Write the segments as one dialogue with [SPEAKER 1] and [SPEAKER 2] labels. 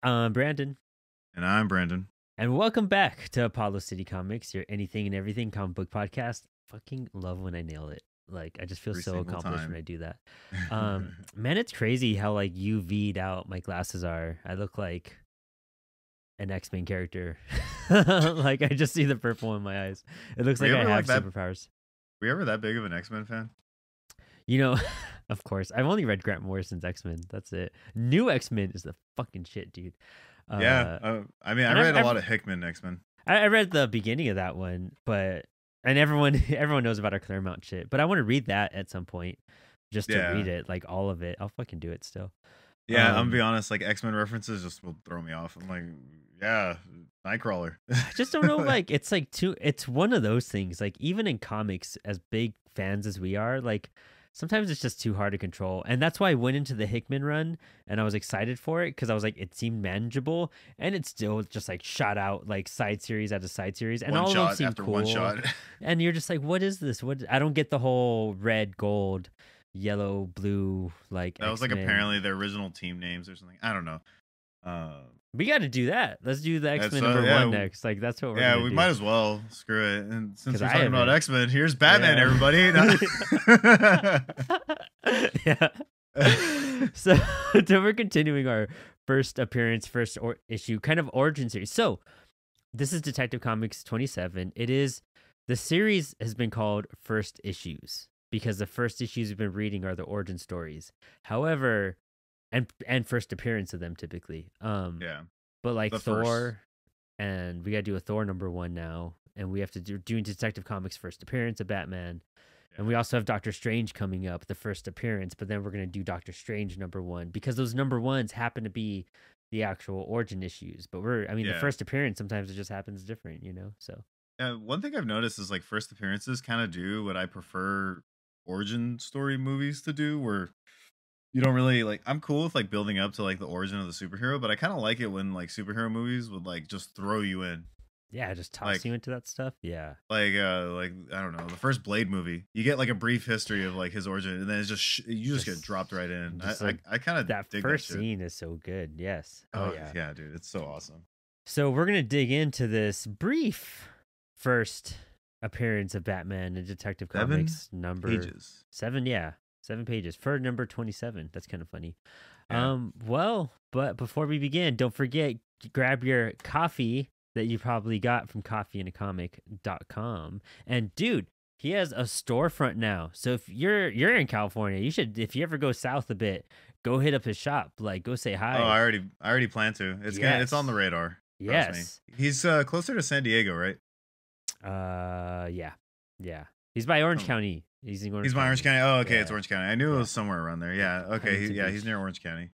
[SPEAKER 1] I'm Brandon,
[SPEAKER 2] And I'm Brandon.
[SPEAKER 1] and welcome back to Apollo City Comics, your anything and everything comic book podcast. Fucking love when I nail it. Like, I just feel
[SPEAKER 2] Every
[SPEAKER 1] so
[SPEAKER 2] single
[SPEAKER 1] accomplished when
[SPEAKER 2] time.
[SPEAKER 1] I do that. Man, it's crazy how like UV'd out my glasses are. I look like an X-Men character. Like, I just see the purple in my eyes. It looks
[SPEAKER 2] were
[SPEAKER 1] like
[SPEAKER 2] you
[SPEAKER 1] I
[SPEAKER 2] ever
[SPEAKER 1] have
[SPEAKER 2] like that?
[SPEAKER 1] superpowers.
[SPEAKER 2] Were you ever that big of an X-Men fan?
[SPEAKER 1] You know, of course, I've only read Grant Morrison's X-Men. That's it. New X-Men is the fucking shit, dude.
[SPEAKER 2] Yeah.
[SPEAKER 1] Uh,
[SPEAKER 2] I mean, I
[SPEAKER 1] and
[SPEAKER 2] read a
[SPEAKER 1] I've
[SPEAKER 2] lot of Hickman X-Men.
[SPEAKER 1] I read the beginning of that one, but and everyone knows about our Claremont shit. But I want to read that at some point, just to
[SPEAKER 2] Yeah.
[SPEAKER 1] read it, like all of it. I'll fucking do it still.
[SPEAKER 2] Yeah, I'm gonna be honest, like X-Men references just will throw me off. I'm like, yeah, Nightcrawler.
[SPEAKER 1] I just don't know. Like it's like too. It's one of those things. Like even in comics, as big fans as we are, like sometimes it's just too hard to control. And that's why I went into the Hickman run, and I was excited for it because I was like, it seemed manageable, and it's still just like shot out like side series after side series, and
[SPEAKER 2] One
[SPEAKER 1] all of them
[SPEAKER 2] shot
[SPEAKER 1] seem
[SPEAKER 2] after
[SPEAKER 1] cool.
[SPEAKER 2] one shot.
[SPEAKER 1] And you're just like, what is this? What? I don't get the whole red, gold, yellow, blue, like
[SPEAKER 2] That was like
[SPEAKER 1] X-Men.
[SPEAKER 2] apparently their original team names or something. I don't know.
[SPEAKER 1] We got to do that. Let's do the
[SPEAKER 2] That's,
[SPEAKER 1] X-Men number
[SPEAKER 2] yeah,
[SPEAKER 1] one next. Like that's what we're
[SPEAKER 2] yeah,
[SPEAKER 1] gonna
[SPEAKER 2] we
[SPEAKER 1] do.
[SPEAKER 2] might as well. Screw it. And since
[SPEAKER 1] 'Cause
[SPEAKER 2] we're
[SPEAKER 1] I
[SPEAKER 2] talking about
[SPEAKER 1] haven't-
[SPEAKER 2] X-Men, here's Batman,
[SPEAKER 1] Yeah.
[SPEAKER 2] everybody.
[SPEAKER 1] Yeah. So we're continuing our first appearance, issue, kind of origin series. So this is Detective Comics 27. It is the series has been called First Issues because the first issues we've been reading are the origin stories. However, and first appearance of them typically.
[SPEAKER 2] Yeah.
[SPEAKER 1] But like
[SPEAKER 2] The
[SPEAKER 1] Thor,
[SPEAKER 2] first.
[SPEAKER 1] and we gotta do a Thor number one now, and we have to do doing Detective Comics first appearance of Batman. And we also have Doctor Strange coming up, the first appearance, but then we're going to do Doctor Strange number one because those number ones happen to be the actual origin issues. But the
[SPEAKER 2] Yeah.
[SPEAKER 1] first appearance, sometimes it just happens different, So,
[SPEAKER 2] One thing I've noticed is like first appearances kind of do what I prefer origin story movies to do, where you don't really like. I'm cool with like building up to like the origin of the superhero, but I kind of like it when like superhero movies would like just throw you in,
[SPEAKER 1] yeah, just toss
[SPEAKER 2] like
[SPEAKER 1] you into that stuff. Yeah.
[SPEAKER 2] like I don't know, the first Blade movie. You get like a brief history of like his origin, and then it's just you just get dropped right in.
[SPEAKER 1] just,
[SPEAKER 2] I
[SPEAKER 1] like,
[SPEAKER 2] I kind of
[SPEAKER 1] That
[SPEAKER 2] dig
[SPEAKER 1] first
[SPEAKER 2] that shit.
[SPEAKER 1] scene is so good. Yes.
[SPEAKER 2] Oh yeah, dude, it's so awesome.
[SPEAKER 1] So we're going to dig into this brief first appearance of Batman in Detective
[SPEAKER 2] 7
[SPEAKER 1] Comics number
[SPEAKER 2] pages.
[SPEAKER 1] 7. Yeah. 7 pages for number 27. That's kind of funny.
[SPEAKER 2] Yeah.
[SPEAKER 1] Well, but before we begin, don't forget grab your coffee that you probably got from coffeeandacomic.com. And dude, he has a storefront now. So if you're in California, you should, if you ever go south a bit, go hit up his shop. Like, go say hi.
[SPEAKER 2] Oh, I already plan to. It's on the radar. Trust me.
[SPEAKER 1] Yes.
[SPEAKER 2] He's closer to San Diego, right?
[SPEAKER 1] Yeah. He's by Orange
[SPEAKER 2] Oh.
[SPEAKER 1] County. He's in Orange
[SPEAKER 2] He's by Orange County. Oh, okay, it's
[SPEAKER 1] Yeah.
[SPEAKER 2] Orange County. I knew it
[SPEAKER 1] Yeah.
[SPEAKER 2] was somewhere around there. Yeah, okay.
[SPEAKER 1] Huntington
[SPEAKER 2] Yeah,
[SPEAKER 1] Beach.
[SPEAKER 2] he's near Orange County.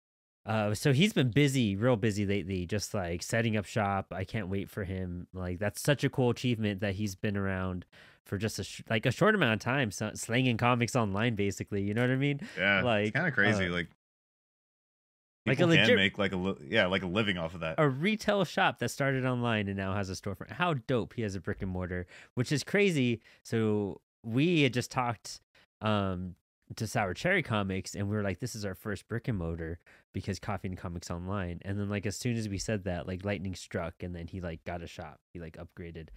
[SPEAKER 1] So he's been busy, real busy lately, just like setting up shop. I can't wait for him. Like that's such a cool achievement that he's been around for just a short amount of time, slanging comics online, basically. You know what I mean?
[SPEAKER 2] Yeah,
[SPEAKER 1] Like,
[SPEAKER 2] it's kind of crazy. Like
[SPEAKER 1] like
[SPEAKER 2] people
[SPEAKER 1] a
[SPEAKER 2] can
[SPEAKER 1] legit
[SPEAKER 2] make like a living off of that.
[SPEAKER 1] a retail shop that started online and now has a storefront. How dope! He has a brick and mortar, which is crazy. So we had just talked to Sour Cherry Comics, and we were like, this is our first brick and mortar because Coffee and Comics Online. And then like as soon as we said that, like lightning struck, and then he like got a shop. He like upgraded.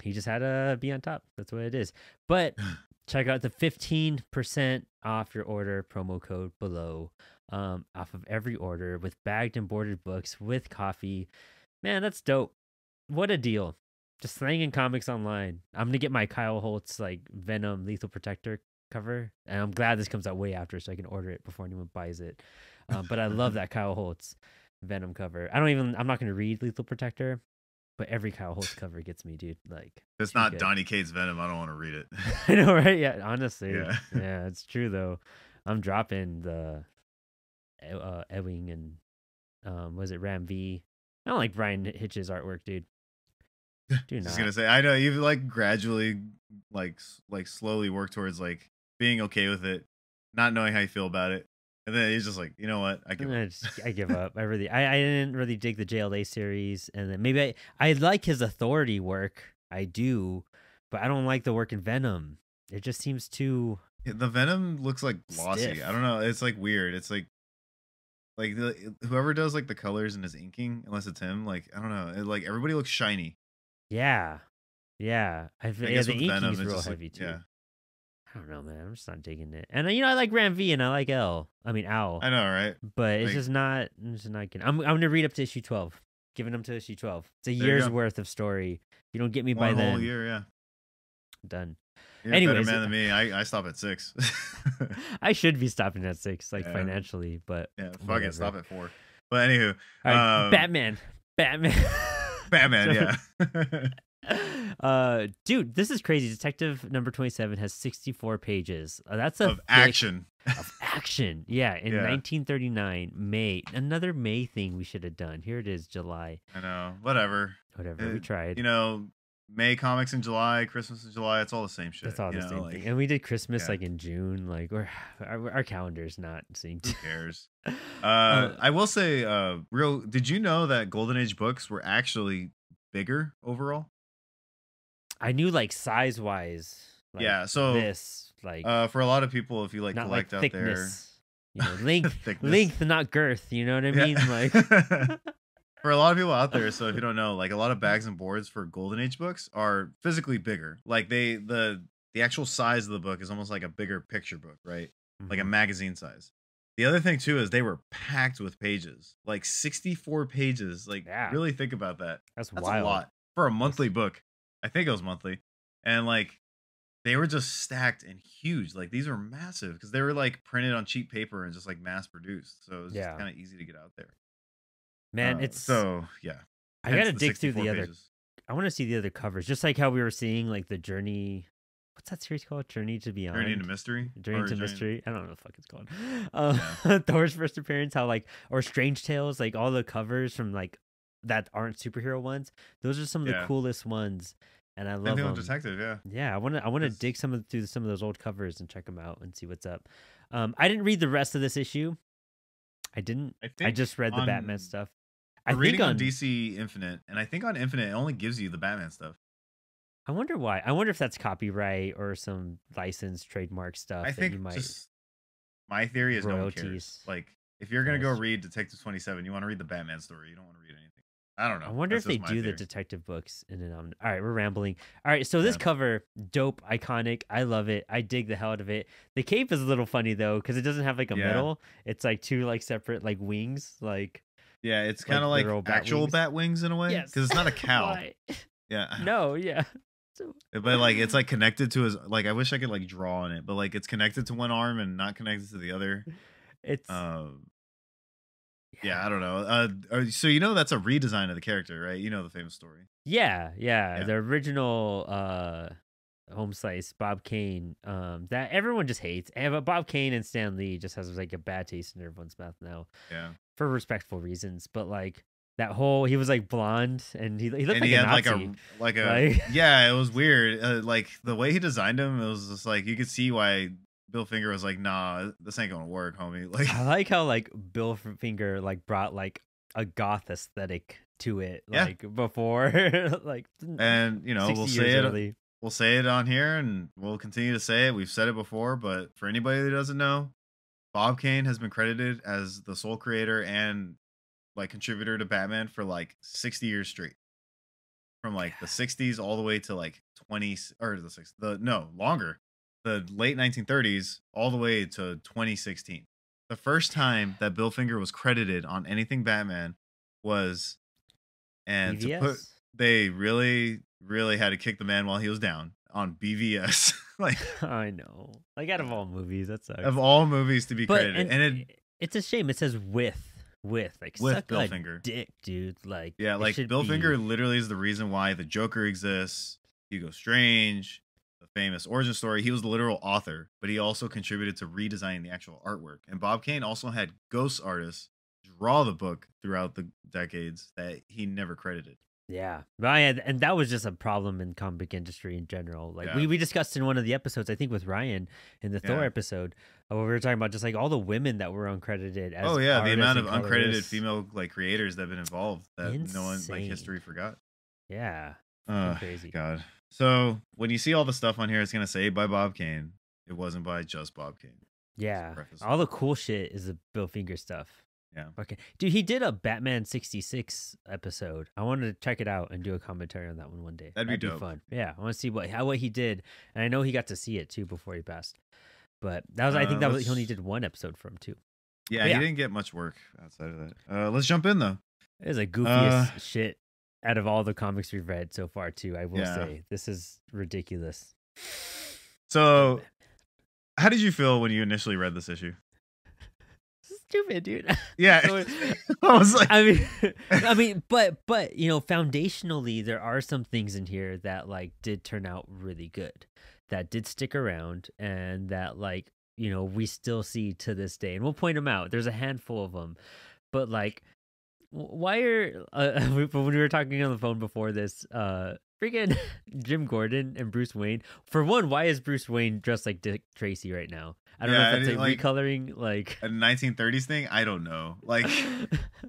[SPEAKER 1] He just had to be on top. That's what it is. But check out the 15% off your order promo code below. Off of every order with bagged and boarded books with coffee. Man, that's dope. What a deal. Just slanging comics online. I'm gonna get my Kyle Holtz like Venom Lethal Protector cover, and I'm glad this comes out way after so I can order it before anyone buys it. But I love that Kyle Holtz Venom cover. I'm not gonna read Lethal Protector, but every Kyle Holtz cover gets me, dude. Like
[SPEAKER 2] If it's
[SPEAKER 1] too
[SPEAKER 2] not
[SPEAKER 1] good.
[SPEAKER 2] Donny Cates Venom, I don't want to read it.
[SPEAKER 1] I know, right? Yeah, honestly.
[SPEAKER 2] Yeah.
[SPEAKER 1] Yeah, it's true though. I'm dropping the Ewing and was it Ram V? I don't like Brian Hitch's artwork, dude. Do
[SPEAKER 2] Just
[SPEAKER 1] not.
[SPEAKER 2] gonna say, I know you've like gradually like slowly work towards like being okay with it, not knowing how you feel about it, and then he's just like, you know what, I give up.
[SPEAKER 1] I give up. I didn't really dig the JLA series, and then maybe I like his Authority work. I do, but I don't like the work in Venom. It just seems too.
[SPEAKER 2] The Venom looks like glossy.
[SPEAKER 1] Stiff.
[SPEAKER 2] I don't know. It's like weird. It's like like whoever does like the colors and his inking, unless it's him, like I don't know, like everybody looks shiny.
[SPEAKER 1] Yeah. Yeah.
[SPEAKER 2] I
[SPEAKER 1] Yeah,
[SPEAKER 2] guess
[SPEAKER 1] the
[SPEAKER 2] with Venom,
[SPEAKER 1] inking's
[SPEAKER 2] it's
[SPEAKER 1] real
[SPEAKER 2] just like
[SPEAKER 1] heavy too.
[SPEAKER 2] yeah,
[SPEAKER 1] I don't know, man. I'm just not digging it. And I like Ram V and I like L. I mean Owl.
[SPEAKER 2] I know, right?
[SPEAKER 1] But it's
[SPEAKER 2] Like
[SPEAKER 1] just not. It's just not good. I'm gonna read up to issue 12. Giving them to issue 12. It's a
[SPEAKER 2] there you
[SPEAKER 1] year's
[SPEAKER 2] go,
[SPEAKER 1] worth of story. If you don't get me by
[SPEAKER 2] one whole
[SPEAKER 1] then,
[SPEAKER 2] year, yeah.
[SPEAKER 1] done.
[SPEAKER 2] You're a better
[SPEAKER 1] Anyways,
[SPEAKER 2] man than me. I stop at 6.
[SPEAKER 1] I should be stopping at 6, like
[SPEAKER 2] Yeah,
[SPEAKER 1] financially, but
[SPEAKER 2] yeah. Fuck it,
[SPEAKER 1] whatever.
[SPEAKER 2] stop at 4. But anywho,
[SPEAKER 1] All right,
[SPEAKER 2] um,
[SPEAKER 1] Batman. Batman.
[SPEAKER 2] Batman,
[SPEAKER 1] So,
[SPEAKER 2] yeah.
[SPEAKER 1] dude, this is crazy. Detective number 27 has 64 pages. That's a
[SPEAKER 2] Of
[SPEAKER 1] thick
[SPEAKER 2] action.
[SPEAKER 1] of action. Yeah, in
[SPEAKER 2] Yeah,
[SPEAKER 1] 1939, May. Another May thing we should have done. Here it is, July.
[SPEAKER 2] I know. Whatever.
[SPEAKER 1] Whatever, we tried.
[SPEAKER 2] You know, May comics in July, Christmas in July. It's all the same shit.
[SPEAKER 1] That's all
[SPEAKER 2] you
[SPEAKER 1] the
[SPEAKER 2] know,
[SPEAKER 1] same
[SPEAKER 2] like,
[SPEAKER 1] thing. And we did Christmas
[SPEAKER 2] yeah.
[SPEAKER 1] like in June. Like our calendar's not synced.
[SPEAKER 2] Who cares?
[SPEAKER 1] Uh,
[SPEAKER 2] I will say, real. Did you know that Golden Age books were actually bigger overall?
[SPEAKER 1] I knew like size wise, like
[SPEAKER 2] Yeah. So,
[SPEAKER 1] this, like
[SPEAKER 2] for a lot of people, if you like
[SPEAKER 1] not like
[SPEAKER 2] collect out
[SPEAKER 1] thickness. You know, length,
[SPEAKER 2] Thickness.
[SPEAKER 1] length, not girth. You know what I
[SPEAKER 2] Yeah.
[SPEAKER 1] mean? Like,
[SPEAKER 2] For a lot of people out there, so if you don't know, like a lot of bags and boards for Golden Age books are physically bigger. Like the actual size of the book is almost like a bigger picture book, right? Like a
[SPEAKER 1] Mhm.
[SPEAKER 2] magazine size. The other thing too is they were packed with pages, like 64 pages. Like
[SPEAKER 1] Yeah.
[SPEAKER 2] really think about that.
[SPEAKER 1] That's
[SPEAKER 2] That's
[SPEAKER 1] wild.
[SPEAKER 2] a lot for a monthly book. I think it was monthly, and like they were just stacked and huge. Like these were massive because they were like printed on cheap paper and just like mass produced. So it was just
[SPEAKER 1] Yeah.
[SPEAKER 2] kind of easy to get out there.
[SPEAKER 1] Man, it's
[SPEAKER 2] So yeah,
[SPEAKER 1] I
[SPEAKER 2] hence
[SPEAKER 1] gotta
[SPEAKER 2] the
[SPEAKER 1] dig through
[SPEAKER 2] 64
[SPEAKER 1] the other.
[SPEAKER 2] pages.
[SPEAKER 1] I want to see the other covers, just like how we were seeing like the Journey. What's that series called? Journey to Beyond.
[SPEAKER 2] Journey into Mystery.
[SPEAKER 1] Journey
[SPEAKER 2] Or
[SPEAKER 1] to Mystery. I don't know what the fuck it's called.
[SPEAKER 2] Yeah.
[SPEAKER 1] Thor's first appearance. How like or Strange Tales. Like all the covers from like that aren't superhero ones. Those are some of the
[SPEAKER 2] Yeah.
[SPEAKER 1] coolest ones, and I
[SPEAKER 2] Same
[SPEAKER 1] love
[SPEAKER 2] thing
[SPEAKER 1] them.
[SPEAKER 2] with Detective. Yeah.
[SPEAKER 1] Yeah, I want to
[SPEAKER 2] It's-
[SPEAKER 1] dig through some of those old covers and check them out and see what's up. I didn't read the rest of this issue. I didn't.
[SPEAKER 2] I
[SPEAKER 1] I
[SPEAKER 2] think
[SPEAKER 1] just read the Batman
[SPEAKER 2] on-
[SPEAKER 1] stuff.
[SPEAKER 2] I
[SPEAKER 1] I
[SPEAKER 2] reading
[SPEAKER 1] think
[SPEAKER 2] on DC Infinite, and I think on Infinite it only gives you the Batman stuff.
[SPEAKER 1] I wonder why. I wonder if that's copyright or some license trademark stuff
[SPEAKER 2] I
[SPEAKER 1] that
[SPEAKER 2] think
[SPEAKER 1] you might.
[SPEAKER 2] just my theory is no one cares.
[SPEAKER 1] Royalties.
[SPEAKER 2] Like if you're gonna
[SPEAKER 1] Yeah,
[SPEAKER 2] go
[SPEAKER 1] that's
[SPEAKER 2] read Detective 27, you want to read the Batman story. You don't want to read anything. I don't know.
[SPEAKER 1] I wonder
[SPEAKER 2] That's
[SPEAKER 1] if they
[SPEAKER 2] just my
[SPEAKER 1] do the
[SPEAKER 2] theory.
[SPEAKER 1] detective books in an All right, we're rambling. All right, so this
[SPEAKER 2] Yeah.
[SPEAKER 1] cover, dope, iconic. I love it. I dig the hell out of it. The cape is a little funny though because it doesn't have like a
[SPEAKER 2] Yeah.
[SPEAKER 1] middle. It's like two like separate like wings. Like
[SPEAKER 2] Yeah, it's
[SPEAKER 1] like
[SPEAKER 2] kind of like
[SPEAKER 1] literal bat
[SPEAKER 2] actual
[SPEAKER 1] wings.
[SPEAKER 2] bat wings in a way,
[SPEAKER 1] Yes.
[SPEAKER 2] because it's not a cow.
[SPEAKER 1] Why?
[SPEAKER 2] Yeah.
[SPEAKER 1] No, yeah. So
[SPEAKER 2] But like it's like connected to his like I wish I could like draw on it, but like it's connected to one arm and not connected to the other.
[SPEAKER 1] it's
[SPEAKER 2] Yeah, I don't know. So you know that's a redesign of the character, right? You know the famous story.
[SPEAKER 1] yeah.
[SPEAKER 2] Yeah.
[SPEAKER 1] The original home slice Bob Kane that everyone just hates. But Bob Kane and Stan Lee just has like a bad taste in everyone's mouth now
[SPEAKER 2] Yeah.
[SPEAKER 1] for respectful reasons. But like that whole he was like blonde and he looked
[SPEAKER 2] And
[SPEAKER 1] like
[SPEAKER 2] he
[SPEAKER 1] a
[SPEAKER 2] had
[SPEAKER 1] Nazi.
[SPEAKER 2] like a
[SPEAKER 1] Like-
[SPEAKER 2] yeah, it was weird. Like the way he designed him, it was just like you could see why Bill Finger was like, "Nah, this ain't gonna work, homie." Like
[SPEAKER 1] I like how like Bill Finger like brought like a goth aesthetic to it
[SPEAKER 2] Yeah.
[SPEAKER 1] like before like
[SPEAKER 2] and you know,
[SPEAKER 1] 60
[SPEAKER 2] we'll
[SPEAKER 1] years
[SPEAKER 2] say it
[SPEAKER 1] early.
[SPEAKER 2] we'll say it on here and we'll continue to say it. We've said it before, but for anybody that doesn't know, Bob Kane has been credited as the sole creator and like contributor to Batman for like 60 years straight. From like the 60s all the way to like 20 or the 6 the no, longer. The late 1930s all the way to 2016. The first time that Bill Finger was credited on anything Batman was and to put
[SPEAKER 1] BVS?
[SPEAKER 2] they really had to kick the man while he was down on BVS. Like
[SPEAKER 1] I know. Like out of all movies, that sucks.
[SPEAKER 2] of all movies to be
[SPEAKER 1] But
[SPEAKER 2] credited. And
[SPEAKER 1] it's a shame. It says with like
[SPEAKER 2] With
[SPEAKER 1] suck
[SPEAKER 2] Bill
[SPEAKER 1] a
[SPEAKER 2] Finger.
[SPEAKER 1] dick, dude. Like
[SPEAKER 2] yeah,
[SPEAKER 1] it
[SPEAKER 2] like
[SPEAKER 1] should
[SPEAKER 2] Bill
[SPEAKER 1] be-
[SPEAKER 2] Finger literally is the reason why the Joker exists, Hugo Strange, the famous origin story. He was the literal author, but he also contributed to redesigning the actual artwork. And Bob Kane also had ghost artists draw the book throughout the decades that he never credited.
[SPEAKER 1] Yeah, Ryan, and that was just a problem in comic industry in general. Like
[SPEAKER 2] Yeah.
[SPEAKER 1] we discussed in one of the episodes, I think with Ryan in the Thor
[SPEAKER 2] Yeah.
[SPEAKER 1] episode, where we were talking about just like all the women that were uncredited. As
[SPEAKER 2] Oh yeah, the
[SPEAKER 1] artists
[SPEAKER 2] amount
[SPEAKER 1] and
[SPEAKER 2] of uncredited
[SPEAKER 1] colorists.
[SPEAKER 2] female like creators that have been involved that no one like
[SPEAKER 1] Insane.
[SPEAKER 2] history forgot.
[SPEAKER 1] Yeah,
[SPEAKER 2] Oh
[SPEAKER 1] crazy.
[SPEAKER 2] God. So when you see all the stuff on here, it's gonna say by Bob Kane. It wasn't by just Bob Kane.
[SPEAKER 1] Yeah,
[SPEAKER 2] preface.
[SPEAKER 1] all the cool shit is the Bill Finger stuff.
[SPEAKER 2] Yeah.
[SPEAKER 1] Okay, dude, he did a Batman 66 episode. I wanted to check it out and do a commentary on that one day.
[SPEAKER 2] That'd be
[SPEAKER 1] That'd be
[SPEAKER 2] dope.
[SPEAKER 1] fun. Yeah, I want to see what he did, and I know he got to see it too before he passed. But that was I think that was he only did one episode from too.
[SPEAKER 2] Yeah,
[SPEAKER 1] But
[SPEAKER 2] he
[SPEAKER 1] yeah,
[SPEAKER 2] didn't get much work outside of that. Let's jump in though.
[SPEAKER 1] it is the goofiest shit out of all the comics we've read so far too. I will say this is ridiculous.
[SPEAKER 2] So, how did you feel when you initially read this issue?
[SPEAKER 1] Stupid, dude.
[SPEAKER 2] Yeah,
[SPEAKER 1] So,
[SPEAKER 2] I was like,
[SPEAKER 1] I mean, but you know, foundationally, there are some things in here that like did turn out really good, that did stick around, and that like you know we still see to this day, and we'll point them out. There's a handful of them, but like, why are when we were talking on the phone before this, freaking Jim Gordon and Bruce Wayne. For one, why is Bruce Wayne dressed like Dick Tracy right now? I don't know if that's like recoloring, like
[SPEAKER 2] a 1930s thing. I don't know. Like,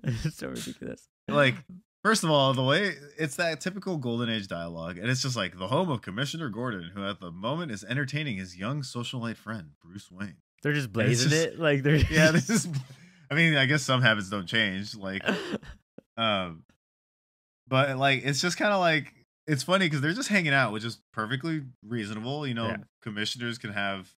[SPEAKER 1] it's so ridiculous.
[SPEAKER 2] Like, first of all, the way it's that typical Golden Age dialogue, and it's just like the home of Commissioner Gordon, who at the moment is entertaining his young socialite friend Bruce Wayne.
[SPEAKER 1] They're just blazing it, like they're
[SPEAKER 2] this is. I mean, I guess some habits don't change, like, but like it's just kind of like it's funny because they're just hanging out, which is perfectly reasonable. You know, commissioners can have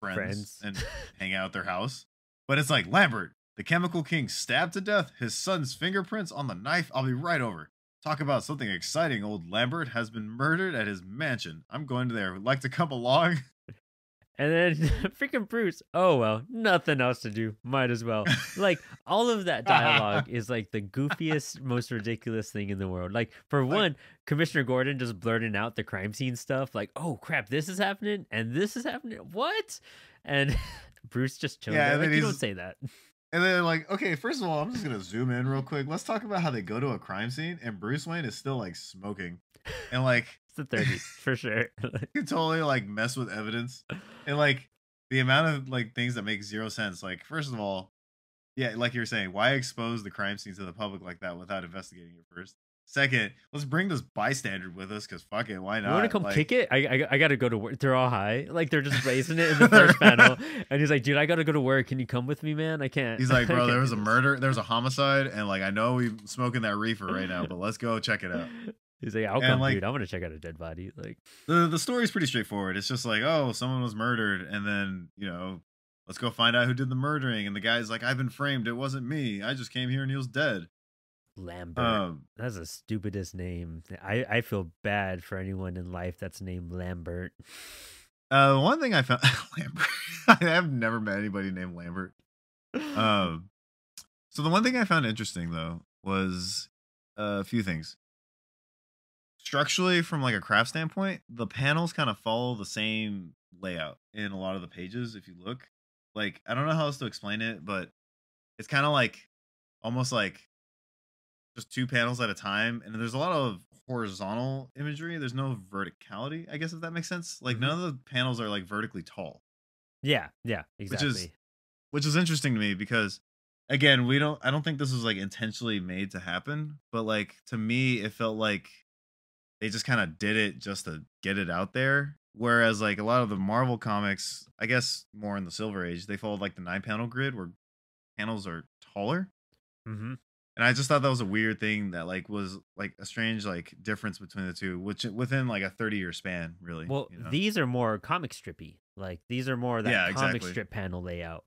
[SPEAKER 2] friends and hang out at their house, but it's like Lambert, the Chemical King, stabbed to death, his son's fingerprints on the knife. I'll be right over. Talk about something exciting. Old Lambert has been murdered at his mansion. I'm going to there. Would like to come along?
[SPEAKER 1] And then freaking Bruce, oh well, nothing else to do, might as well. Like all of that dialogue is like the goofiest, most ridiculous thing in the world. Like for one, Commissioner Gordon just blurting out the crime scene stuff, like, oh crap, this is happening and this is happening. What? And Bruce just chilling there, like, you don't say that.
[SPEAKER 2] And then like, okay, first of all, I'm just gonna zoom in real quick. Let's talk about how they go to a crime scene and Bruce Wayne is still like smoking. And like
[SPEAKER 1] it's the 30s for sure.
[SPEAKER 2] You totally like mess with evidence. And like the amount of like things that make zero sense. Like, first of all, yeah, like you're saying, why expose the crime scene to the public like that without investigating it first? Second, let's bring this bystander with us because fuck it, why not?
[SPEAKER 1] You want to come kick it? I gotta go to work. They're all high, like they're just raising it in the first panel, and he's like, "Dude, I gotta go to work. Can you come with me, man? I can't."
[SPEAKER 2] He's like, "Bro, there was a murder, there was a homicide, and like I know we smoking that reefer right now, but let's go check it out."
[SPEAKER 1] He's like, "I'll come, like, dude. I want to check out a dead body." Like
[SPEAKER 2] the story's pretty straightforward. It's just like, oh, someone was murdered, and then let's go find out who did the murdering. And the guy's like, "I've been framed. It wasn't me. I just came here and he was dead."
[SPEAKER 1] Lambert. That's the stupidest name. I feel bad for anyone in life that's named Lambert.
[SPEAKER 2] One thing I found Lambert. I have never met anybody named Lambert. So the one thing I found interesting though was a few things. Structurally, from like a craft standpoint, the panels kind of follow the same layout in a lot of the pages. If you look, like, I don't know how else to explain it, but it's kind of like almost like just two panels at a time, and there's a lot of horizontal imagery. There's no verticality, I guess, if that makes sense. Like none of the panels are like vertically tall.
[SPEAKER 1] Yeah, exactly.
[SPEAKER 2] Which is interesting to me because, again, I don't think this was like intentionally made to happen, but like to me, it felt like they just kind of did it just to get it out there. Whereas like a lot of the Marvel comics, I guess more in the Silver Age, they followed like the 9-panel grid where panels are taller.
[SPEAKER 1] Mm-hmm.
[SPEAKER 2] And I just thought that was a weird thing that like was like a strange like difference between the two, which within like a 30-year span, really.
[SPEAKER 1] Well, these are more comic strippy. Like these are more that comic strip panel layout.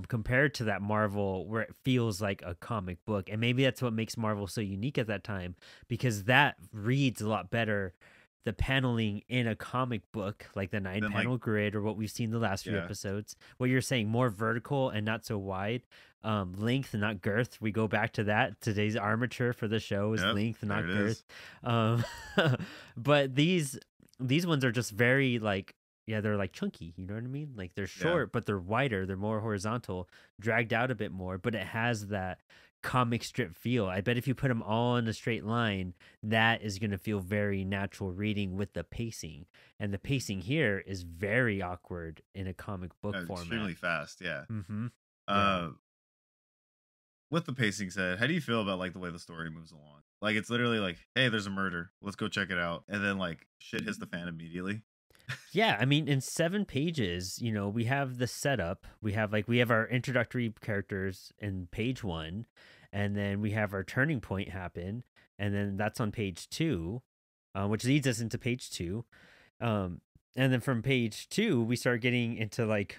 [SPEAKER 1] Compared to that Marvel where it feels like a comic book. And maybe that's what makes Marvel so unique at that time, because that reads a lot better, the paneling in a comic book, like the 9-panel grid or what we've seen the last few episodes. What you're saying, more vertical and not so wide. Length, not girth. We go back to that. Today's armature for the show is length, not girth. But these ones are just very like, they're like chunky, you know what I mean? Like they're short, but they're wider, they're more horizontal, dragged out a bit more, but it has that comic strip feel. I bet if you put them all in a straight line, that is going to feel very natural reading with the pacing. And the pacing here is very awkward in a comic book format.
[SPEAKER 2] Extremely fast, yeah.
[SPEAKER 1] Mm-hmm.
[SPEAKER 2] With the pacing said, how do you feel about like the way the story moves along? Like it's literally like, hey, there's a murder, let's go check it out, and then like shit hits the fan immediately.
[SPEAKER 1] Yeah, I mean, in 7 pages, we have the setup. We have our introductory characters in page one, and then we have our turning point happen, and then that's on page two, which leads us into page two. Um, and then from page two, we start getting into like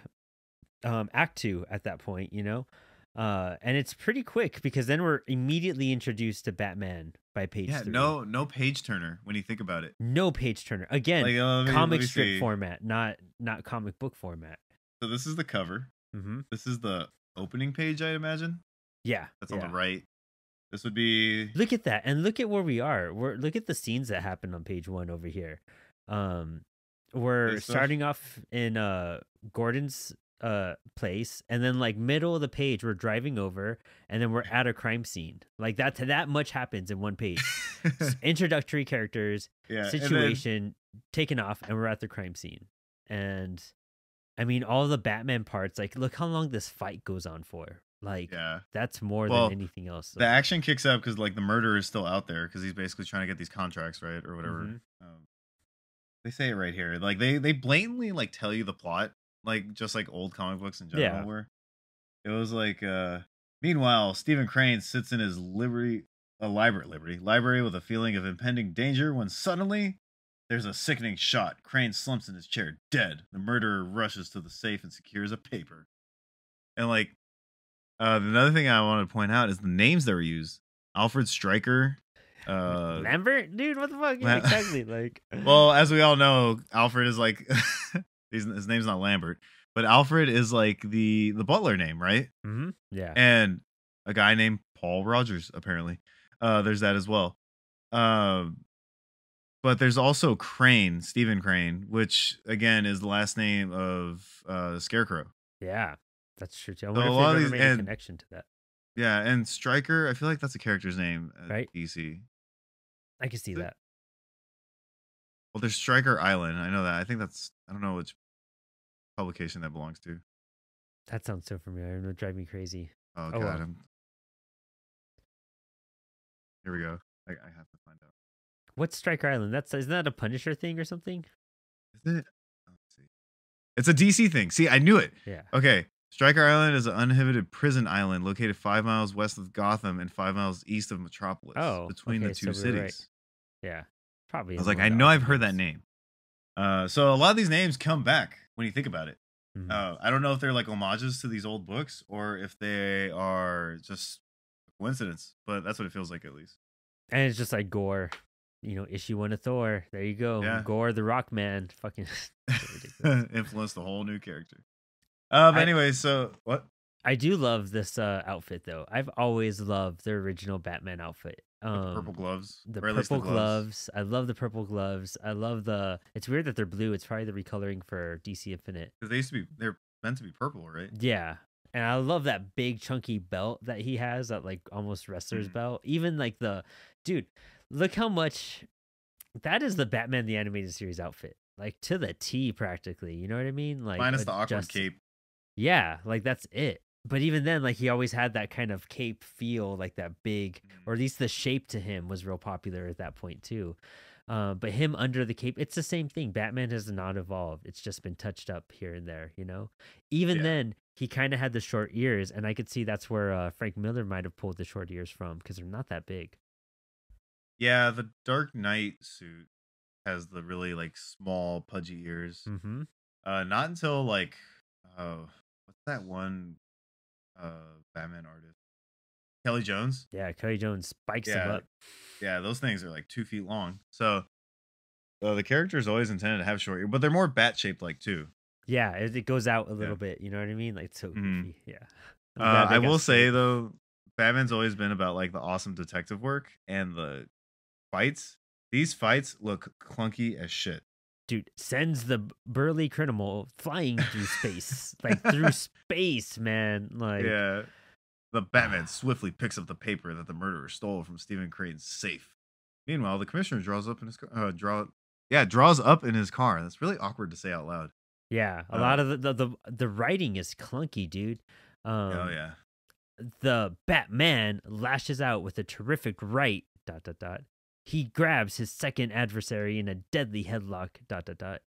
[SPEAKER 1] act two at that point. And it's pretty quick because then we're immediately introduced to Batman by page
[SPEAKER 2] Yeah,
[SPEAKER 1] three.
[SPEAKER 2] no page turner when you think about it.
[SPEAKER 1] No page turner. Again,
[SPEAKER 2] Like, let
[SPEAKER 1] comic
[SPEAKER 2] me
[SPEAKER 1] strip
[SPEAKER 2] see.
[SPEAKER 1] format, not comic book format.
[SPEAKER 2] So this is the cover.
[SPEAKER 1] Mm-hmm.
[SPEAKER 2] This is the opening page, I imagine.
[SPEAKER 1] Yeah,
[SPEAKER 2] That's on the
[SPEAKER 1] yeah.
[SPEAKER 2] right. This would be
[SPEAKER 1] Look at that, and look at where we are. Look at the scenes that happened on page one over here. We're
[SPEAKER 2] Good stuff.
[SPEAKER 1] starting off in Gordon's place, and then like middle of the page, we're driving over, and then we're at a crime scene. Like that much happens in one page. Introductory characters,
[SPEAKER 2] yeah,
[SPEAKER 1] situation taken off, and we're at the crime scene. And I mean, all the Batman parts. Like, look how long this fight goes on for. Like,
[SPEAKER 2] yeah.
[SPEAKER 1] that's more
[SPEAKER 2] Well,
[SPEAKER 1] than anything else.
[SPEAKER 2] The action kicks up because like the murderer is still out there because he's basically trying to get these contracts, right, or whatever.
[SPEAKER 1] Mhm.
[SPEAKER 2] They say it right here. Like they blatantly like tell you the plot, like just like old comic books in general.
[SPEAKER 1] Yeah.
[SPEAKER 2] Where it was like, meanwhile, Stephen Crane sits in his library with a feeling of impending danger when suddenly there's a sickening shot. Crane slumps in his chair, dead. The murderer rushes to the safe and secures a paper. And like, another thing I want to point out is the names that were used. Alfred Stryker.
[SPEAKER 1] Lambert, dude, what the fuck? Yeah, exactly. Like,
[SPEAKER 2] well, as we all know, Alfred is like his name's not Lambert, but Alfred is like the butler name, right?
[SPEAKER 1] mm-hmm. Yeah.
[SPEAKER 2] And a guy named Paul Rogers, apparently. There's that as well. But there's also Crane, Stephen Crane, which again is the last name of Scarecrow.
[SPEAKER 1] Yeah, that's true too. I
[SPEAKER 2] So
[SPEAKER 1] wonder
[SPEAKER 2] a
[SPEAKER 1] if
[SPEAKER 2] lot of
[SPEAKER 1] they've ever
[SPEAKER 2] these-
[SPEAKER 1] made a
[SPEAKER 2] and-
[SPEAKER 1] connection to that.
[SPEAKER 2] Yeah, and Stryker, I feel like that's a character's name at
[SPEAKER 1] Right.
[SPEAKER 2] DC.
[SPEAKER 1] I can see that.
[SPEAKER 2] Well, there's Stryker Island. I know that. I don't know which publication that belongs to.
[SPEAKER 1] That sounds so familiar. It would drive me crazy.
[SPEAKER 2] Oh,
[SPEAKER 1] Oh,
[SPEAKER 2] God.
[SPEAKER 1] well.
[SPEAKER 2] Here we go. I have to find out.
[SPEAKER 1] What's Strike Island? Isn't that a Punisher thing or something?
[SPEAKER 2] Is it? Let's see. It's a DC thing. See, I knew it.
[SPEAKER 1] Yeah.
[SPEAKER 2] Okay. Stryker Island is an uninhabited prison island located 5 miles west of Gotham and 5 miles east of Metropolis.
[SPEAKER 1] Oh,
[SPEAKER 2] between the
[SPEAKER 1] okay,
[SPEAKER 2] two
[SPEAKER 1] so we're
[SPEAKER 2] cities.
[SPEAKER 1] right. Yeah. Probably.
[SPEAKER 2] I was
[SPEAKER 1] is
[SPEAKER 2] like,
[SPEAKER 1] one
[SPEAKER 2] I
[SPEAKER 1] of the
[SPEAKER 2] know I've
[SPEAKER 1] odd
[SPEAKER 2] heard that
[SPEAKER 1] names.
[SPEAKER 2] name. So a lot of these names come back when you think about it.
[SPEAKER 1] Mhm.
[SPEAKER 2] I don't know if they're like homages to these old books or if they are just coincidence, but that's what it feels like at least.
[SPEAKER 1] And it's just like Gore, issue 1 of Thor. There you go.
[SPEAKER 2] Yeah.
[SPEAKER 1] Gore the Rock Man. Fucking ridiculous.
[SPEAKER 2] Influenced the whole new character. But anyway, so what?
[SPEAKER 1] I do love this outfit though. I've always loved the original Batman outfit.
[SPEAKER 2] The purple gloves.
[SPEAKER 1] The
[SPEAKER 2] or at least
[SPEAKER 1] purple gloves. I love the purple gloves. I love it's weird that they're blue. It's probably the recoloring for DC Infinite.
[SPEAKER 2] Because they're meant to be purple, right?
[SPEAKER 1] Yeah. And I love that big chunky belt that he has, that like almost wrestler's belt. Even like dude, look how much that is the Batman the Animated Series outfit. Like to the T practically. You know what I mean? Like
[SPEAKER 2] Minus the awkward cape.
[SPEAKER 1] Yeah, like that's it. But even then, like he always had that kind of cape feel, like that big, or at least the shape to him was real popular at that point too. But him under the cape, it's the same thing. Batman has not evolved. It's just been touched up here and there, Even then, he kind of had the short ears, and I could see that's where Frank Miller might have pulled the short ears from because they're not that big.
[SPEAKER 2] Yeah, the Dark Knight suit has the really like small pudgy ears.
[SPEAKER 1] Mm-hmm.
[SPEAKER 2] Not until like what's that one Batman artist? Kelly Jones.
[SPEAKER 1] Yeah, Kelly Jones spikes him
[SPEAKER 2] Yeah.
[SPEAKER 1] up.
[SPEAKER 2] Yeah, those things are like 2 feet long. So the character is always intended to have short ear, but they're more bat shaped like too.
[SPEAKER 1] Yeah, it goes out a little bit. You know what I mean? Like it's so
[SPEAKER 2] Mhm.
[SPEAKER 1] goofy. Yeah. I'm glad they
[SPEAKER 2] I
[SPEAKER 1] got
[SPEAKER 2] will say
[SPEAKER 1] straight.
[SPEAKER 2] though, Batman's always been about like the awesome detective work and the fights. These fights look clunky as shit.
[SPEAKER 1] Dude, sends the burly criminal flying through space, like through space, man. Like,
[SPEAKER 2] Yeah. The Batman swiftly picks up the paper that the murderer stole from Stephen Crane's safe. Meanwhile, the commissioner draws up in his car. Draws up in his car. That's really awkward to say out loud.
[SPEAKER 1] yeah, a lot of the writing is clunky, dude.
[SPEAKER 2] Oh yeah.
[SPEAKER 1] The Batman lashes out with a terrific right. ... He grabs his second adversary in a deadly headlock, ...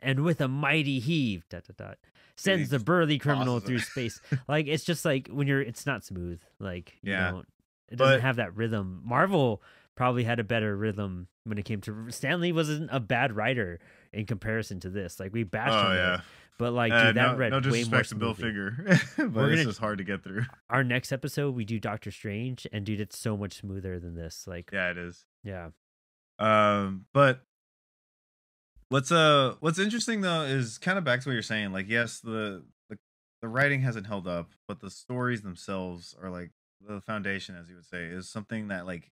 [SPEAKER 1] and with a mighty heave, ...
[SPEAKER 2] And he
[SPEAKER 1] sends the
[SPEAKER 2] just
[SPEAKER 1] burly criminal
[SPEAKER 2] tosses
[SPEAKER 1] through
[SPEAKER 2] it.
[SPEAKER 1] space. Like, it's just like when you're, it's not smooth. Like,
[SPEAKER 2] Yeah,
[SPEAKER 1] it doesn't
[SPEAKER 2] but
[SPEAKER 1] have that rhythm. Marvel probably had a better rhythm when it came to, Stanley wasn't a bad writer in comparison to this. Like, we bashed
[SPEAKER 2] oh
[SPEAKER 1] on it,
[SPEAKER 2] yeah.
[SPEAKER 1] but like, dude, that
[SPEAKER 2] No
[SPEAKER 1] read way more
[SPEAKER 2] disrespect to Bill
[SPEAKER 1] smoothly.
[SPEAKER 2] Finger,
[SPEAKER 1] We're
[SPEAKER 2] but it's
[SPEAKER 1] gonna,
[SPEAKER 2] just hard to get through.
[SPEAKER 1] our next episode, we do Doctor Strange, and dude, it's so much smoother than this. Like,
[SPEAKER 2] Yeah, it is.
[SPEAKER 1] yeah.
[SPEAKER 2] But what's interesting though is kind of back to what you're saying. Like, yes, the writing hasn't held up, but the stories themselves are like the foundation, as you would say, is something that like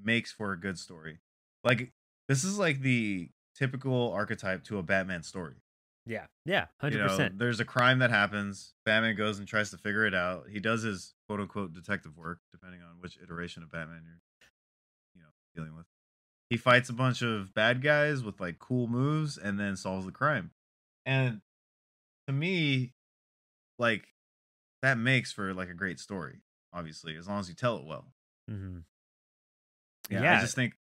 [SPEAKER 2] makes for a good story. Like, this is like the typical archetype to a Batman story.
[SPEAKER 1] Yeah. Yeah.
[SPEAKER 2] You know,
[SPEAKER 1] 100%.
[SPEAKER 2] there's a crime that happens. Batman goes and tries to figure it out. He does his quote unquote detective work, depending on which iteration of Batman you're, dealing with. He fights a bunch of bad guys with like cool moves and then solves the crime. And to me, like, that makes for like a great story, obviously, as long as you tell it well.
[SPEAKER 1] Hmm.
[SPEAKER 2] Yeah, I
[SPEAKER 1] Yeah.
[SPEAKER 2] just think,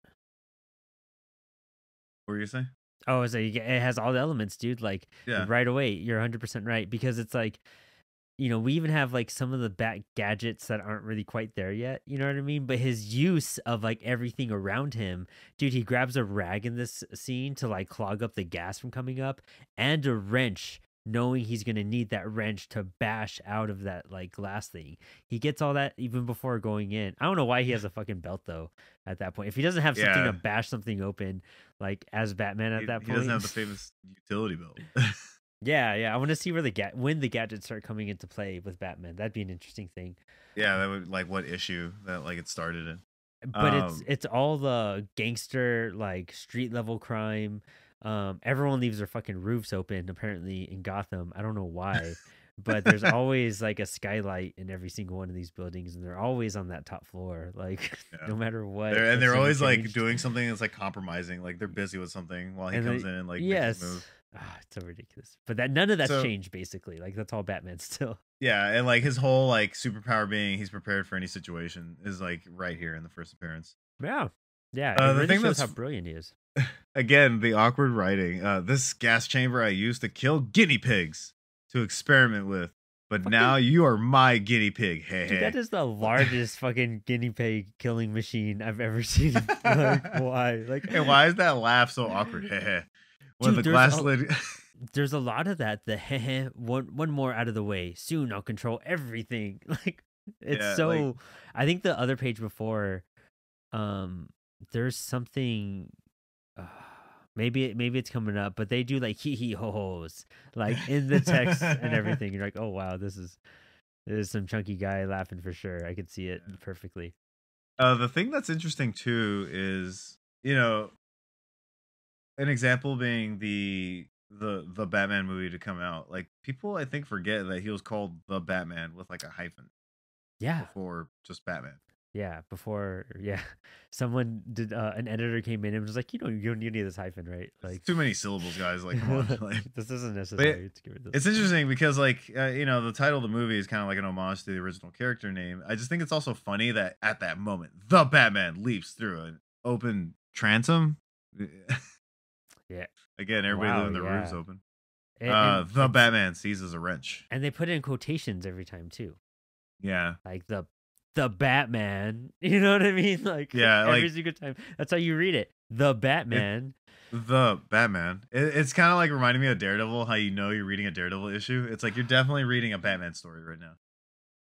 [SPEAKER 2] what were you saying?
[SPEAKER 1] Oh, so it has all the elements, dude. Like,
[SPEAKER 2] Yeah.
[SPEAKER 1] right away, you're 100% right, because it's like, we even have like some of the bat gadgets that aren't really quite there yet. You know what I mean? But his use of like everything around him, dude, he grabs a rag in this scene to like clog up the gas from coming up, and a wrench, knowing he's going to need that wrench to bash out of that like glass thing. He gets all that even before going in. I don't know why he has a fucking belt though at that point. If he doesn't have something to
[SPEAKER 2] Yeah.
[SPEAKER 1] bash something open, like as Batman at that
[SPEAKER 2] He
[SPEAKER 1] point.
[SPEAKER 2] doesn't have the famous utility belt.
[SPEAKER 1] Yeah, I want to see where when the gadgets start coming into play with Batman. That'd be an interesting thing.
[SPEAKER 2] Yeah, that would like what issue that like it started in.
[SPEAKER 1] But it's all the gangster, like street level crime. Everyone leaves their fucking roofs open apparently in Gotham. I don't know why, but there's always like a skylight in every single one of these buildings, and they're always on that top floor. Like,
[SPEAKER 2] Yeah.
[SPEAKER 1] no matter what,
[SPEAKER 2] They're
[SPEAKER 1] never
[SPEAKER 2] always like
[SPEAKER 1] changed.
[SPEAKER 2] doing something that's like compromising. Like, they're busy with something while he
[SPEAKER 1] And
[SPEAKER 2] comes
[SPEAKER 1] they-
[SPEAKER 2] in and like makes
[SPEAKER 1] yes,
[SPEAKER 2] his move.
[SPEAKER 1] it's so ridiculous. But that none of that's
[SPEAKER 2] So
[SPEAKER 1] changed basically. Like, that's all Batman still.
[SPEAKER 2] yeah, and like his whole like superpower being he's prepared for any situation is like right here in the first appearance.
[SPEAKER 1] Yeah, yeah. It
[SPEAKER 2] The
[SPEAKER 1] really
[SPEAKER 2] thing
[SPEAKER 1] shows
[SPEAKER 2] that's
[SPEAKER 1] how brilliant he is.
[SPEAKER 2] again the awkward writing. This gas chamber I used to kill guinea pigs to experiment with, but
[SPEAKER 1] Fucking-
[SPEAKER 2] now you are my guinea pig. Hey,
[SPEAKER 1] Dude,
[SPEAKER 2] hey.
[SPEAKER 1] that is the largest fucking guinea pig killing machine I've ever seen. Like, why? Like,
[SPEAKER 2] And why is that laugh so awkward? Hey, hey. When
[SPEAKER 1] Dude,
[SPEAKER 2] the
[SPEAKER 1] there's
[SPEAKER 2] glass
[SPEAKER 1] a-
[SPEAKER 2] lid.
[SPEAKER 1] there's a lot of that. The one more out of the way. Soon I'll control everything. Like, it's
[SPEAKER 2] Yeah,
[SPEAKER 1] so.
[SPEAKER 2] like-
[SPEAKER 1] I think the other page before, there's something. Maybe it's coming up, but they do like hee hee ho ho's like in the text and everything. You're like, oh wow, this is some chunky guy laughing for sure. I could see it perfectly.
[SPEAKER 2] The thing that's interesting too is, an example being the Batman movie to come out. Like, people I think forget that he was called the Batman with like a hyphen
[SPEAKER 1] Yeah.
[SPEAKER 2] before just Batman.
[SPEAKER 1] Yeah, before someone did an editor came in and was like, you need this hyphen, right? Like,
[SPEAKER 2] Too many syllables, guys. Like, come on. Like,
[SPEAKER 1] this isn't necessary. To get rid of this.
[SPEAKER 2] it's interesting because like the title of the movie is kind of like an homage to the original character name. I just think it's also funny that at that moment the Batman leaps through an open transom.
[SPEAKER 1] Yeah.
[SPEAKER 2] Again, everybody
[SPEAKER 1] Wow,
[SPEAKER 2] leaving their roofs
[SPEAKER 1] yeah.
[SPEAKER 2] open.
[SPEAKER 1] And
[SPEAKER 2] The Batman seizes a wrench.
[SPEAKER 1] and they put it in quotations every time too,
[SPEAKER 2] Yeah.
[SPEAKER 1] like the Batman. You know what I mean? Like,
[SPEAKER 2] Yeah,
[SPEAKER 1] every
[SPEAKER 2] like-
[SPEAKER 1] single time. That's how you read it. The Batman.
[SPEAKER 2] The Batman. It's kind of like reminding me of Daredevil. How you're reading a Daredevil issue. It's like you're definitely reading a Batman story right now.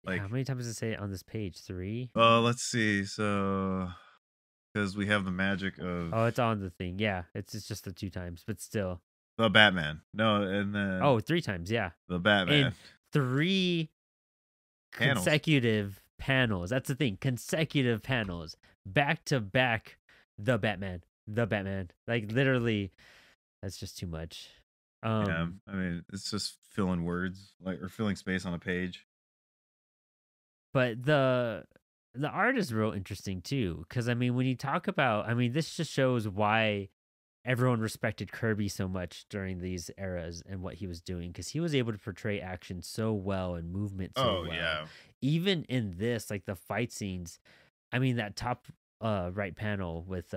[SPEAKER 2] Like,
[SPEAKER 1] How many times does it say it on this page? 3?
[SPEAKER 2] let's see. So, because we have the magic of
[SPEAKER 1] Oh, it's on the thing. Yeah, it's just the 2 times, but still.
[SPEAKER 2] the Batman. No, and then
[SPEAKER 1] 3 times. Yeah,
[SPEAKER 2] the Batman.
[SPEAKER 1] in 3
[SPEAKER 2] Panels.
[SPEAKER 1] consecutive panels. That's the thing. Consecutive panels, back to back. The Batman. Like, literally, that's just too much.
[SPEAKER 2] Yeah, I mean, it's just filling words, like, or filling space on a page.
[SPEAKER 1] But the art is real interesting too, because I mean, when you talk about, I mean, this just shows why everyone respected Kirby so much during these eras and what he was doing, because he was able to portray action so well and movement so well.
[SPEAKER 2] Yeah.
[SPEAKER 1] Even in this, like the fight scenes, I mean, that top right panel with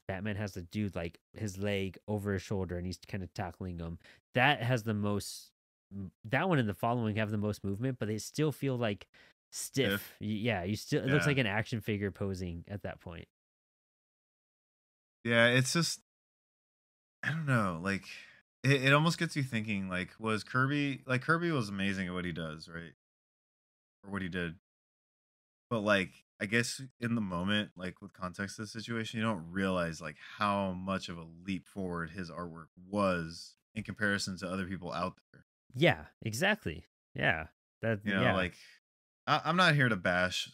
[SPEAKER 1] Batman has the dude like his leg over his shoulder and he's kind of tackling him. That has the most that one and the following have the most movement, but they still feel like
[SPEAKER 2] Stiff.
[SPEAKER 1] stiff. Yeah, you still it looks
[SPEAKER 2] Yeah.
[SPEAKER 1] like an action figure posing at that point.
[SPEAKER 2] Yeah, it's just I don't know, like it almost gets you thinking like was Kirby like Kirby was amazing at what he does, right? Or what he did. But like I guess in the moment, like with context to the situation, you don't realize like how much of a leap forward his artwork was in comparison to other people out there.
[SPEAKER 1] Yeah, exactly. Yeah. That
[SPEAKER 2] You know,
[SPEAKER 1] yeah.
[SPEAKER 2] like I'm not here to bash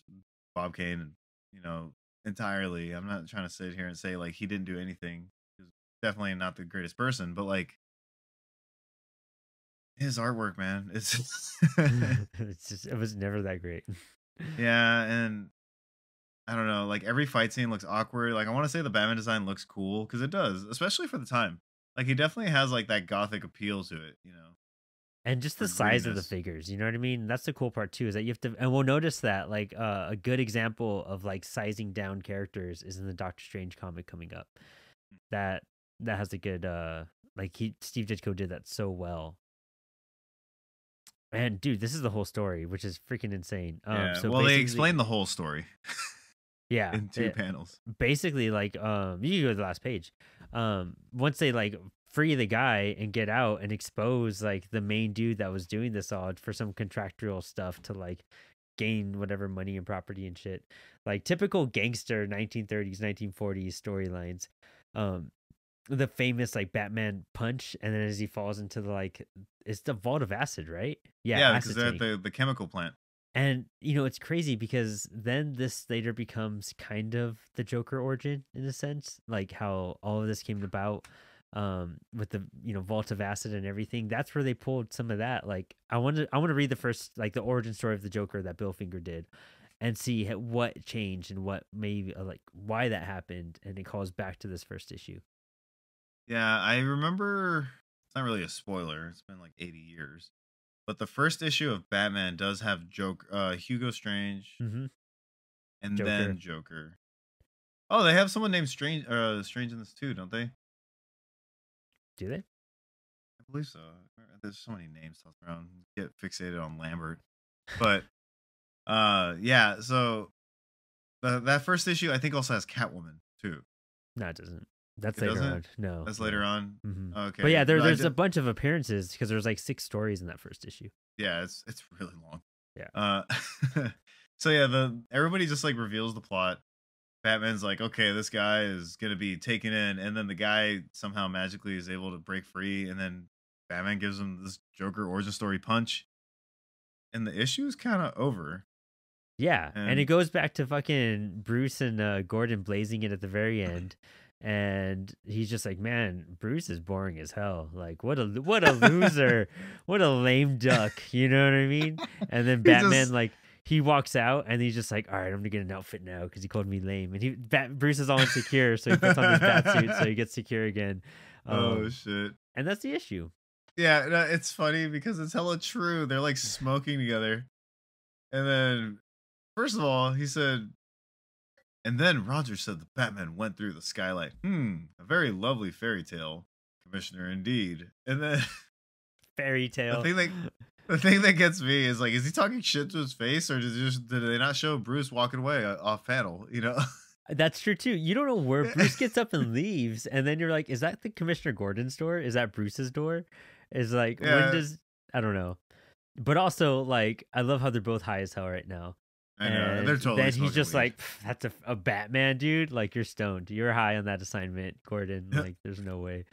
[SPEAKER 2] Bob Kane, you know, entirely. I'm not trying to sit here and say like he didn't do anything. He's definitely not the greatest person, but like his artwork, man, it's
[SPEAKER 1] It's just it was never that great.
[SPEAKER 2] yeah, and I don't know, like every fight scene looks awkward. Like I want to say the Batman design looks cool because it does, especially for the time. Like he definitely has like that gothic appeal to it, you know,
[SPEAKER 1] And just the
[SPEAKER 2] or
[SPEAKER 1] size of the
[SPEAKER 2] grittiness.
[SPEAKER 1] figures, you know what I mean? That's the cool part too, is that you have to, and we'll notice that like a good example of like sizing down characters is in the Doctor Strange comic coming up. That that has a good like Steve Ditko did that so well. And dude, this is the whole story, which is freaking insane.
[SPEAKER 2] Yeah,
[SPEAKER 1] So
[SPEAKER 2] well, they
[SPEAKER 1] basically,
[SPEAKER 2] explain the whole story
[SPEAKER 1] yeah,
[SPEAKER 2] in two panels.
[SPEAKER 1] basically like you can go to the last page. Once they like free the guy and get out and expose like the main dude that was doing this all for some contractual stuff to like gain whatever money and property and shit, like typical gangster 1930s 1940s storylines. The famous like Batman punch, and then as he falls into the like it's the vault of acid, right? Yeah,
[SPEAKER 2] Yeah, because
[SPEAKER 1] acid
[SPEAKER 2] they're at
[SPEAKER 1] tank.
[SPEAKER 2] the chemical plant.
[SPEAKER 1] And you know, it's crazy because then this later becomes kind of the Joker origin in a sense, like how all of this came about with the vault of acid and everything. That's where they pulled some of that. Like I want to read the first like the origin story of the Joker that Bill Finger did and see what changed and what maybe like why that happened, and it calls back to this first issue.
[SPEAKER 2] Yeah, I remember. It's not really a spoiler. It's been like 80 years, but the first issue of Batman does have Hugo Strange,
[SPEAKER 1] Mhm.
[SPEAKER 2] and
[SPEAKER 1] Joker.
[SPEAKER 2] then Joker. Oh, they have someone named Strange in this too, don't they?
[SPEAKER 1] Do they?
[SPEAKER 2] I believe so. There's so many names tossed around. Get fixated on Lambert, but yeah. So that first issue, I think, also has Catwoman too.
[SPEAKER 1] No, it doesn't. That's
[SPEAKER 2] It
[SPEAKER 1] later
[SPEAKER 2] doesn't.
[SPEAKER 1] on. No,
[SPEAKER 2] That's
[SPEAKER 1] no.
[SPEAKER 2] later on.
[SPEAKER 1] But yeah,
[SPEAKER 2] Okay, but
[SPEAKER 1] there's a bunch of appearances because there's like 6 stories in that first issue.
[SPEAKER 2] yeah, it's really long.
[SPEAKER 1] Yeah.
[SPEAKER 2] So yeah, the everybody just like reveals the plot. Batman's like, okay, this guy is gonna be taken in, and then the guy somehow magically is able to break free, and then Batman gives him this Joker origin story punch, and the issue is kind of over.
[SPEAKER 1] Yeah, and it
[SPEAKER 2] And
[SPEAKER 1] goes back to fucking Bruce and Gordon blazing it at the very end, and he's just like, "Man, Bruce is boring as hell. Like, what a loser, what a lame duck." You know what I mean? And then
[SPEAKER 2] he
[SPEAKER 1] Batman
[SPEAKER 2] just,
[SPEAKER 1] like he walks out, and he's just like, "All right, I'm gonna get an outfit now because he called me lame." And Bruce is all insecure, so he puts on his bat suit so he gets secure again.
[SPEAKER 2] oh
[SPEAKER 1] Um,
[SPEAKER 2] shit.
[SPEAKER 1] and that's the issue.
[SPEAKER 2] Yeah, no, it's funny because it's hella true. They're like smoking together, and then first of all, he said, and then Roger said the Batman went through the skylight. A very lovely fairy tale, Commissioner, indeed. And then
[SPEAKER 1] Fairy
[SPEAKER 2] the
[SPEAKER 1] tale.
[SPEAKER 2] thing that the thing that gets me is like, is he talking shit to his face, or did they not show Bruce walking away off panel? You know?
[SPEAKER 1] That's true too. You don't know where Bruce gets up and leaves, and then you're like, "Is that the Commissioner Gordon's door? Is that Bruce's door?" Is like, when
[SPEAKER 2] Yeah,
[SPEAKER 1] does I don't know. But also, like, I love how they're both high as hell right now.
[SPEAKER 2] I know. They're
[SPEAKER 1] And
[SPEAKER 2] totally
[SPEAKER 1] then he's
[SPEAKER 2] smoking
[SPEAKER 1] just
[SPEAKER 2] weed.
[SPEAKER 1] like, "Pff, that's a Batman, dude. Like, you're stoned. You're high on that assignment, Gordon. Like, there's no way."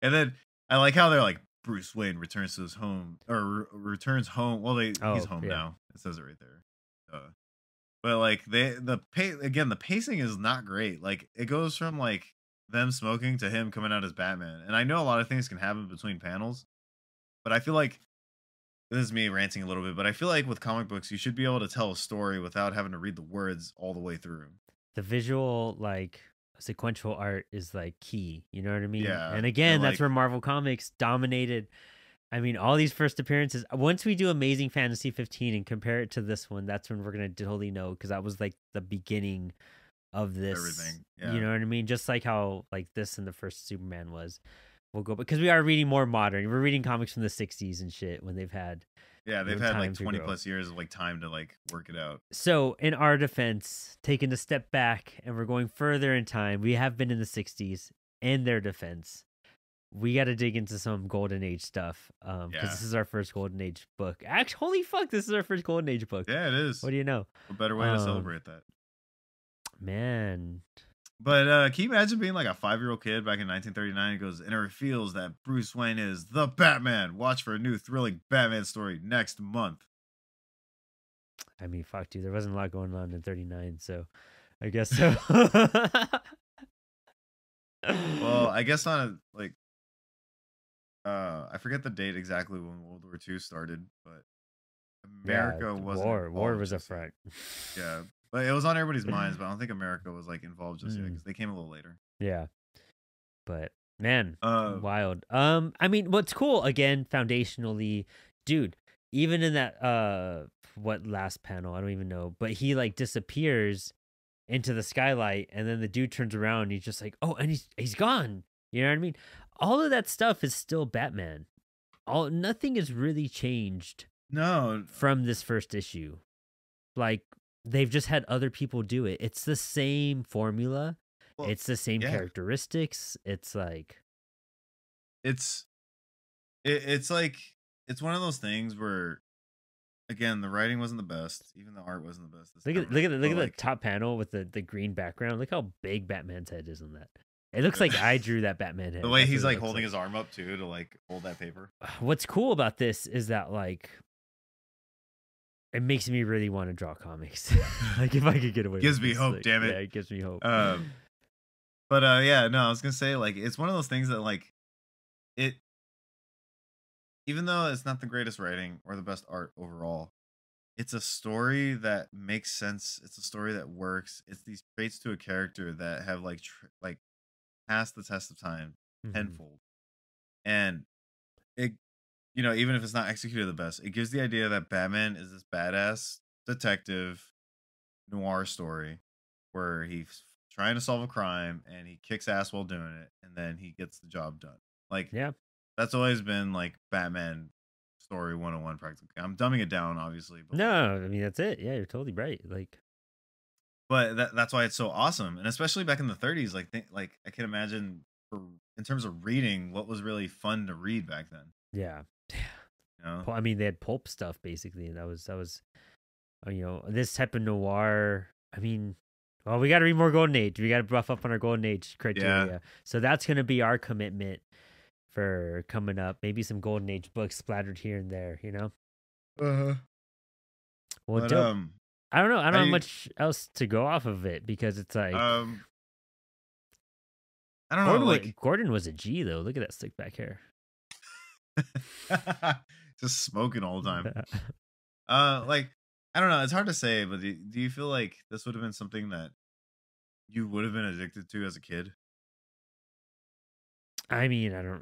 [SPEAKER 2] And then I like how they're like, Bruce Wayne returns to his home, or returns home. Well, he's
[SPEAKER 1] Oh
[SPEAKER 2] home
[SPEAKER 1] yeah,
[SPEAKER 2] now. It says it right there. But like the pacing is not great. Like it goes from like them smoking to him coming out as Batman. And I know a lot of things can happen between panels, but I feel like this is me ranting a little bit, but I feel like with comic books you should be able to tell a story without having to read the words all the way through.
[SPEAKER 1] the visual like sequential art is like key. You know what I mean?
[SPEAKER 2] Yeah.
[SPEAKER 1] And
[SPEAKER 2] And
[SPEAKER 1] again, that's
[SPEAKER 2] like
[SPEAKER 1] where Marvel Comics dominated. I mean, all these first appearances. Once we do Amazing Fantasy 15 and compare it to this one, that's when we're gonna totally know because that was like the beginning of this.
[SPEAKER 2] Everything.
[SPEAKER 1] You
[SPEAKER 2] Yeah.
[SPEAKER 1] know what I mean? Just like how like this and the first Superman was. We'll go because we are reading more modern. We're reading comics from the 60s and shit when they've had
[SPEAKER 2] Yeah, they've
[SPEAKER 1] no
[SPEAKER 2] had like
[SPEAKER 1] time to
[SPEAKER 2] 20
[SPEAKER 1] grow.
[SPEAKER 2] plus years of like time to like work it out.
[SPEAKER 1] So, in our defense, taking a step back and we're going further in time, we have been in the 60s. In their defense, we got to dig into some Golden Age stuff because
[SPEAKER 2] Yeah.
[SPEAKER 1] this is our first Golden Age book. Actually, holy fuck, this is our first Golden Age book.
[SPEAKER 2] Yeah, it is.
[SPEAKER 1] What do you know?
[SPEAKER 2] What better way to celebrate that?
[SPEAKER 1] Man.
[SPEAKER 2] But can you imagine being like a 5-year-old kid back in 1939? It goes, and it reveals that Bruce Wayne is the Batman. Watch for a new thrilling Batman story next month.
[SPEAKER 1] I mean, fuck, dude. There wasn't a lot going on in 39, so I guess so.
[SPEAKER 2] Well, I guess on a, like, I forget the date exactly when World War II started, but America wasn't
[SPEAKER 1] war
[SPEAKER 2] involved
[SPEAKER 1] was a
[SPEAKER 2] just yet.
[SPEAKER 1] front.
[SPEAKER 2] Yeah, but it was on everybody's minds. But I don't think America was like involved just yet
[SPEAKER 1] Mm.
[SPEAKER 2] because they came a little later.
[SPEAKER 1] Yeah. But man,
[SPEAKER 2] Uh,
[SPEAKER 1] wild. I mean, what's cool again, foundationally, dude, even in that what last panel, I don't even know, but he like disappears into the skylight and then the dude turns around and he's just like, "Oh, and he's gone." You know what I mean? All of that stuff is still Batman. Nothing has really changed
[SPEAKER 2] no,
[SPEAKER 1] from this first issue. Like they've just had other people do it. It's the same formula.
[SPEAKER 2] well,
[SPEAKER 1] It's the same
[SPEAKER 2] yeah.
[SPEAKER 1] characteristics. It's like
[SPEAKER 2] it's like it's one of those things where, again, the writing wasn't the best, even the art wasn't the best. This
[SPEAKER 1] look
[SPEAKER 2] time
[SPEAKER 1] at look at
[SPEAKER 2] around,
[SPEAKER 1] the, look
[SPEAKER 2] but,
[SPEAKER 1] at
[SPEAKER 2] like,
[SPEAKER 1] the top panel with the green background. Look how big Batman's head is on that. It looks like I drew that Batman head.
[SPEAKER 2] the way
[SPEAKER 1] That's
[SPEAKER 2] he's
[SPEAKER 1] what it
[SPEAKER 2] like
[SPEAKER 1] looks
[SPEAKER 2] holding his arm up too to like hold that paper.
[SPEAKER 1] What's cool about this is that like it makes me really want to draw comics. Like if I could get away
[SPEAKER 2] Gives
[SPEAKER 1] with
[SPEAKER 2] me
[SPEAKER 1] this,
[SPEAKER 2] hope,
[SPEAKER 1] like,
[SPEAKER 2] damn it.
[SPEAKER 1] Yeah, it gives me hope.
[SPEAKER 2] But yeah, no, I was gonna say like it's one of those things that like it, even though it's not the greatest writing or the best art overall, it's a story that makes sense. It's a story that works. It's these traits to a character that have like like passed the test of time
[SPEAKER 1] Mhm.
[SPEAKER 2] tenfold, and it, you know, even if it's not executed the best, it gives the idea that Batman is this badass detective noir story where he's trying to solve a crime and he kicks ass while doing it, and then he gets the job done. Like,
[SPEAKER 1] Yeah.
[SPEAKER 2] that's always been like Batman story 101 practically. I'm dumbing it down, obviously, but
[SPEAKER 1] No, I mean that's it. Yeah, you're totally right. Like
[SPEAKER 2] that's why it's so awesome. And especially back in the 30s, like like I can imagine for in terms of reading, what was really fun to read back then.
[SPEAKER 1] yeah.
[SPEAKER 2] You know?
[SPEAKER 1] I mean they had pulp stuff basically. That was you know, this type of noir. I mean, well, we got to read more Golden Age. We got to buff up on our Golden Age criteria. So that's going to be our commitment for coming up. Maybe some Golden Age books splattered here and there, you know?
[SPEAKER 2] Well,
[SPEAKER 1] Well,
[SPEAKER 2] but,
[SPEAKER 1] dope. I don't know. I don't
[SPEAKER 2] how
[SPEAKER 1] have
[SPEAKER 2] you-
[SPEAKER 1] much else to go off of it because it's like
[SPEAKER 2] I don't know, like
[SPEAKER 1] Gordon was a G though. Look at that slick back hair.
[SPEAKER 2] just smoking all the time. Like I don't know. It's hard to say, but do you feel like this would have been something that you would have been addicted to as a kid?
[SPEAKER 1] I mean, I don't.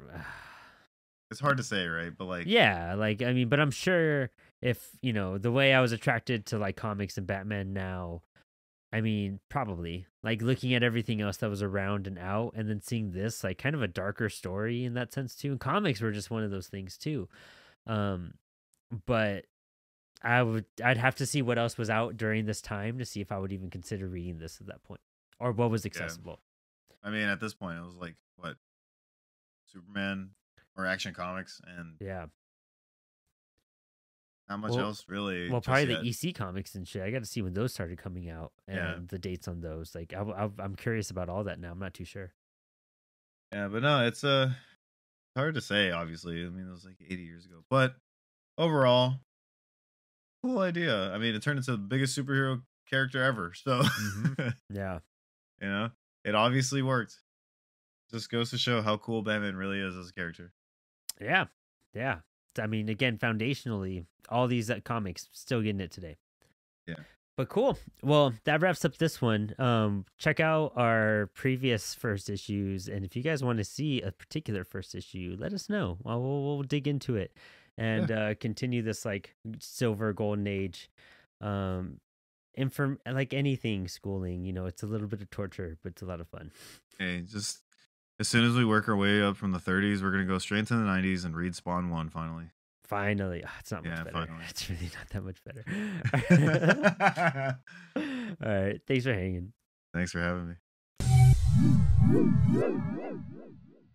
[SPEAKER 2] It's hard to say, right? But like,
[SPEAKER 1] Yeah, like I mean, but I'm sure if you know the way I was attracted to like comics and Batman now, I mean, probably like looking at everything else that was around and out, and then seeing this like kind of a darker story in that sense too. And comics were just one of those things too. But I'd have to see what else was out during this time to see if I would even consider reading this at that point or what was accessible.
[SPEAKER 2] I mean, at this point, it was like what, Superman or Action Comics, and
[SPEAKER 1] Yeah.
[SPEAKER 2] not much
[SPEAKER 1] Well-
[SPEAKER 2] else really.
[SPEAKER 1] Well,
[SPEAKER 2] just
[SPEAKER 1] probably
[SPEAKER 2] yet.
[SPEAKER 1] the EC comics and shit. I got to see when those started coming out and
[SPEAKER 2] Yeah.
[SPEAKER 1] the dates on those. Like, I'm curious about all that now. I'm not too sure.
[SPEAKER 2] Yeah, but no, it's hard to say. Obviously, I mean, it was like 80 years ago, but overall, cool idea. I mean, it turned into the biggest superhero character ever. So,
[SPEAKER 1] Yeah.
[SPEAKER 2] you know, it obviously worked. Just goes to show how cool Batman really is as a character.
[SPEAKER 1] Yeah. Yeah. I mean, again, foundationally, all these comics still getting it today.
[SPEAKER 2] Yeah.
[SPEAKER 1] But cool. Well, that wraps up this one. Check out our previous first issues, and if you guys want to see a particular first issue, let us know. We'll dig into it and continue this like silver golden age. like anything schooling, it's a little bit of torture, but it's a lot of fun.
[SPEAKER 2] Hey, just as soon as we work our way up from the 30s, we're gonna go straight into the 90s and read Spawn 1 finally.
[SPEAKER 1] Finally. It's not much
[SPEAKER 2] Yeah,
[SPEAKER 1] better.
[SPEAKER 2] finally.
[SPEAKER 1] It's really not that much better. All right. Thanks for hanging.
[SPEAKER 2] Thanks for having me.